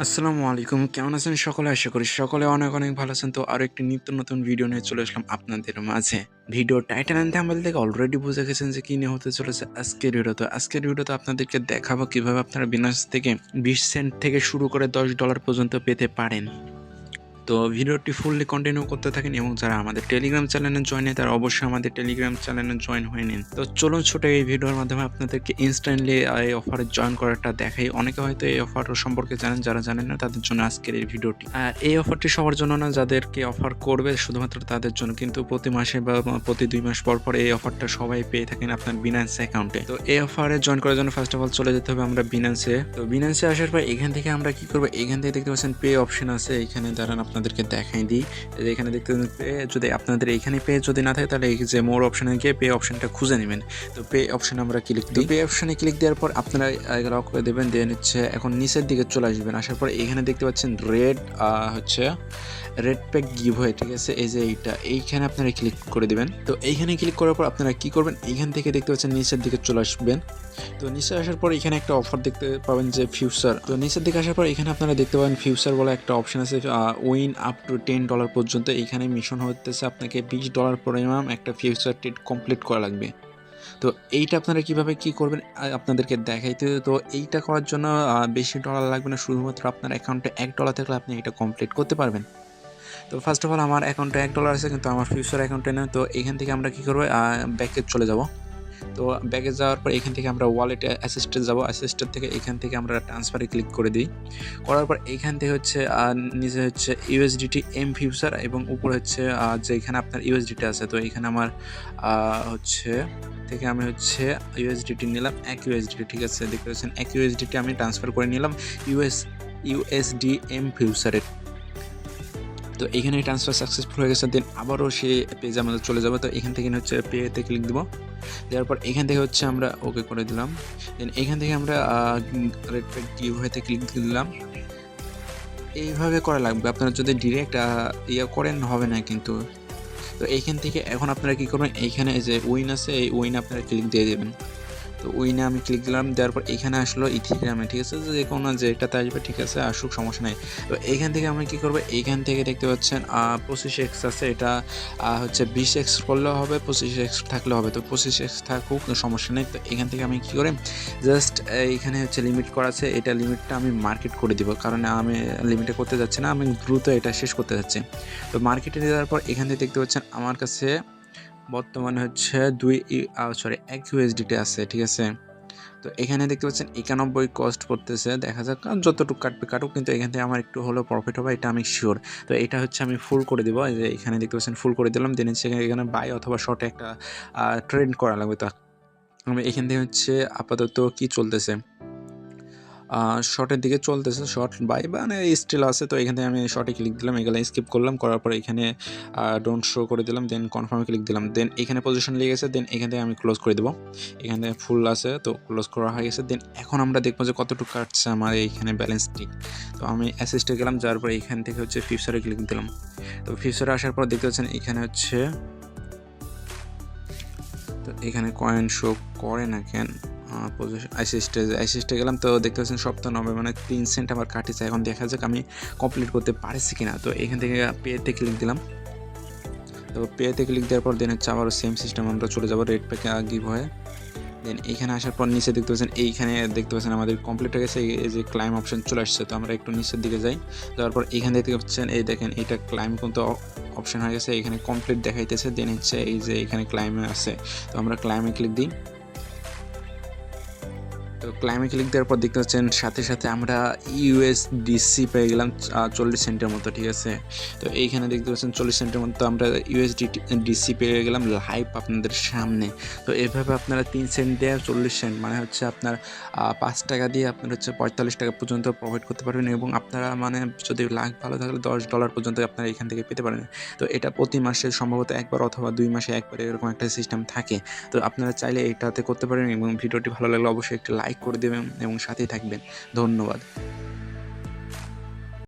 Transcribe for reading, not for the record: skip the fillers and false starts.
আসসালামু আলাইকুম। কেমন আছেন সকলে? আশা করি সকলে অনেক, অনেক ভালো আছেন। তো আরো একটি নিত্য নতুন ভিডিও নিয়ে চলে আসলাম আপনাদের মাঝে। ভিডিওর টাইটেল অ্যান্ড থাম্বনেল থেকে অলরেডি বুঝে গেছেন যে কি নিয়ে হতে চলেছে আজকের ভিডিও। তো আজকের ভিডিওতে আপনাদেরকে দেখাবো কিভাবে আপনারা Binance থেকে 20 সেন্ট থেকে শুরু করে $10 পর্যন্ত পেতে পারেন। তো ভিডিওটি ফুললি কন্টিনিউ করতে থাকেন এবং যারা আমাদের টেলিগ্রাম চ্যানেলে জয়েন নেই তারা অবশ্যই আমাদের টেলিগ্রাম চ্যানেলে জয়েন হয়ে নিন। তো চলুন ছোট এই ভিডিওর মাধ্যমে আপনাদেরকে ইনস্ট্যান্টলি এই অফারে জয়েন করাটা দেখাই। অনেকে হয়তো এই অফার সম্পর্কে জানেন, যারা জানেন না তাদের জন্য আজকের এই ভিডিওটি। আর এই অফারটি সবার জন্য না, যাদেরকে অফার করবে শুধুমাত্র তাদের জন্য, কিন্তু প্রতি মাসে বা প্রতি 2 মাস পর পর এই অফারটা সবাই পেয়ে থাকেন আপনার বিনান্স অ্যাকাউন্টে। তো এই অফারে জয়েন করার জন্য ফার্স্ট অফ অল চলে যেতে হবে আমরা বিনান্সে। তো বিনান্সে আসার পর এখান থেকে আমরা কি করবো, এখান থেকে দেখতে পাচ্ছেন পে অপশন আছে, এখানে দাঁড়ান আপনাদেরকে দেখাই দিই। এখানে দেখতে পে, যদি আপনাদের এখানে পে যদি না থাকে তাহলে এই যে মোর অপশনে গিয়ে পে অপশনটা খুঁজে নেবেন। তো পে অপশনে আমরা ক্লিক দিই। পে অপশনে ক্লিক দেওয়ার পর আপনারা লক করে দেবেন, দেন হচ্ছে এখন নিচের দিকে চলে আসবেন। আসার পর এখানে দেখতে পাচ্ছেন রেড প্যাক গিভ হয়, ঠিক আছে, এই যে এইখানে আপনারা ক্লিক করে দেবেন। তো এইখানে ক্লিক করার পর আপনারা কি করবেন, এইখান থেকে দেখতে পাচ্ছেন নিচের দিকে চলে আসবেন। তো নিচে আসার পর এখানে একটা অফার দেখতে পাবেন যে ফিউচার। তো নিচের দিকে আসার পর এখানে আপনারা দেখতে পাবেন ফিউচার বলে একটা অপশন আছে, উইন আপ টু $10 পর্যন্ত। এইখানে মিশন হতেছে আপনাকে $20 পরিমাণ একটা ফিউচার ট্রেড কমপ্লিট করা লাগবে। তো এইটা আপনারা কিভাবে কি করবেন আপনাদেরকে দেখাইতে। তো এইটা করার জন্য বেশি ডলার লাগবে না, শুধুমাত্র আপনার অ্যাকাউন্টে $1 থাকলে আপনি এটা কমপ্লিট করতে পারবেন। তো ফার্স্ট অফ অল আমার অ্যাকাউন্টে $1 আছে, কিন্তু আমার ফিউচার অ্যাকাউন্টে না। তো এখান থেকে আমরা কি করবো, ব্যাকে চলে যাব। তো ব্যাগে যাওয়ার পর এখান থেকে আমরা ওয়ালেটে অ্যাসিস্টে যাব। অ্যাসিস্টের থেকে এখান থেকে আমরা ট্রান্সফারে ক্লিক করে দিই। করার পর এইখান থেকে হচ্ছে নিচে হচ্ছে ইউএসডিটি এম ফিউচার এবং উপরে হচ্ছে যে এখানে আপনার ইউএসডিটি আছে। তো এখানে আমার হচ্ছে থেকে আমি হচ্ছে ইউএসডিটি নিলাম 1 ইউএসডিটি, ঠিক আছে, দেখতে পাচ্ছেন 1 ইউএসডিটি আমি ট্রান্সফার করে নিলাম ইউএসডি এম ফিউচারে। তো এখানে ট্রান্সফার সাকসেসফুল হয়ে গেছে। দেন আবারও সেই পেজে আমাদের চলে যাবে। তো এখান থেকে হচ্ছে পেতে ক্লিক দেবো। দেওয়ার পর এখান থেকে হচ্ছে আমরা ওকে করে দিলাম। দেন এখান থেকে আমরা রেড প্যাক গিভ হইতে ক্লিক দিলাম। এইভাবে করা লাগবে, আপনারা যদি ডিরেক্ট করেন হবে না কিন্তু। তো এইখান থেকে এখন আপনারা কী করবেন, এইখানে যে উইন আছে এই উইন আপনারা ক্লিক দিয়ে দেবেন। তো উইনে আমি ক্লিক দিলাম, দেওয়ার পর এখানে আসলো ইথিরিয়ামে, ঠিক আছে, যে কোনো যেটাতে আসবে, ঠিক আছে, আসুক, সমস্যা নেই। তো এইখান থেকে আমি কী করবো, এইখান থেকে দেখতে পাচ্ছেন 25x আছে, এটা হচ্ছে 20x করলেও হবে, 25x থাকলে হবে। তো 25x থাকুক, সমস্যা নেই। তো এখান থেকে আমি কী করে জাস্ট এইখানে হচ্ছে লিমিট করা আছে, এটা লিমিটটা আমি মার্কেট করে দিব, কারণ আমি লিমিটে করতে যাচ্ছি না, আমি দ্রুত এটা শেষ করতে যাচ্ছি। তো মার্কেটে দেওয়ার পর এখান থেকে দেখতে পাচ্ছেন আমার কাছে বর্তমানে হচ্ছে 1 ইউএসডিটি আছে, ঠিক আছে। তো এখানে দেখতে পাচ্ছেন 91 কস্ট করতেছে, দেখা যাক যতটুকু কাটবে কাটুক, কিন্তু এখান থেকে আমার একটু হলেও প্রফিট হবে, এটা আমি শিওর। তো এটা হচ্ছে আমি ফুল করে দিব, এই যে এখানে দেখতে পাচ্ছেন ফুল করে দিলাম। দেন হচ্ছে এখানে বাই অথবা শর্টে একটা ট্রেড করা লাগবে। তো আমি এখান থেকে হচ্ছে আপাতত কি চলতেছে, শর্টের দিকে চলতেছে, শর্ট বাই মানে স্টিল আছে। তো এখান থেকে আমি শর্টে ক্লিক দিলাম, এগুলো স্কিপ করলাম, করার পরে এখানে ডোন্ট শো করে দিলাম, দেন কনফার্মে ক্লিক দিলাম। দেন এখানে পজিশন লেগে গেছে, দেন এখান থেকে আমি ক্লোজ করে দেবো। এখানে ফুল আছে, তো ক্লোজ করা হয়ে গেছে। দেন এখন আমরা দেখবো যে কতটুকু কাটছে আমার এইখানে ব্যালেন্সটি। তো আমি অ্যাসিস্টে গেলাম, যাওয়ার পরে এখান থেকে হচ্ছে ফিউচারে ক্লিক দিলাম। তো ফিউচারে আসার পর দেখতে পাচ্ছেন এখানে হচ্ছে, তো এখানে কয়েন শো করে না কেন, আইসিস্টে গেলাম। তো দেখতে পাচ্ছেন 97 মানে 3 সেন্ট আমার কাটিছে। এখন দেখা যাক আমি কমপ্লিট করতে পারছি কিনা। তো এখান থেকে পেতে ক্লিক দিলাম। তো পেতে ক্লিক দেওয়ার পর দেন হচ্ছে আবারও সেম সিস্টেম আমরা চলে যাবো রেড প্যাকে গিভ হয়ে। দেন এইখানে আসার পর নিচে দেখতে পাচ্ছেন, এইখানে দেখতে পাচ্ছেন আমাদের কমপ্লিট হয়ে গেছে, এই যে ক্লাইম অপশন চলে আসছে। তো আমরা একটু নিচের দিকে যাই, যাওয়ার পর এখানে দেখতে পাচ্ছেন এই দেখেন এটা ক্লাইম কিন্তু অপশন হয়ে গেছে, এখানে কমপ্লিট দেখাইতেছে। দেন হচ্ছে এই যে এখানে ক্লাইমে আছে, তো আমরা ক্লাইমে ক্লিক দিই। তো ক্লাইমে ক্লিক দেওয়ার পর দেখতে পাচ্ছেন সাথে সাথে আমরা ইউএসডিসি পেয়ে গেলাম 40 সেন্টের মতো, ঠিক আছে। তো এইখানে দেখতে পাচ্ছেন 40 সেন্টের মতো আমরা ডিসি পেয়ে গেলাম লাইভ আপনাদের সামনে। তো এভাবে আপনারা 3 সেন্ট দিয়ে 40 সেন্ট মানে হচ্ছে আপনার 5 টাকা দিয়ে আপনার হচ্ছে 45 টাকা পর্যন্ত প্রফিট করতে পারবেন, এবং আপনারা মানে যদি লাখ ভালো থাকলে $10 পর্যন্ত আপনারা এখান থেকে পেতে পারেন। তো এটা প্রতি মাসে সম্ভবত একবার অথবা 2 মাসে একবার এরকম একটা সিস্টেম থাকে। তো আপনারা চাইলে এটাতে করতে পারেন, এবং ভিডিওটি ভালো লাগলে অবশ্যই একটি লাইক করে দেবেন এবং সাথেই থাকবেন। ধন্যবাদ।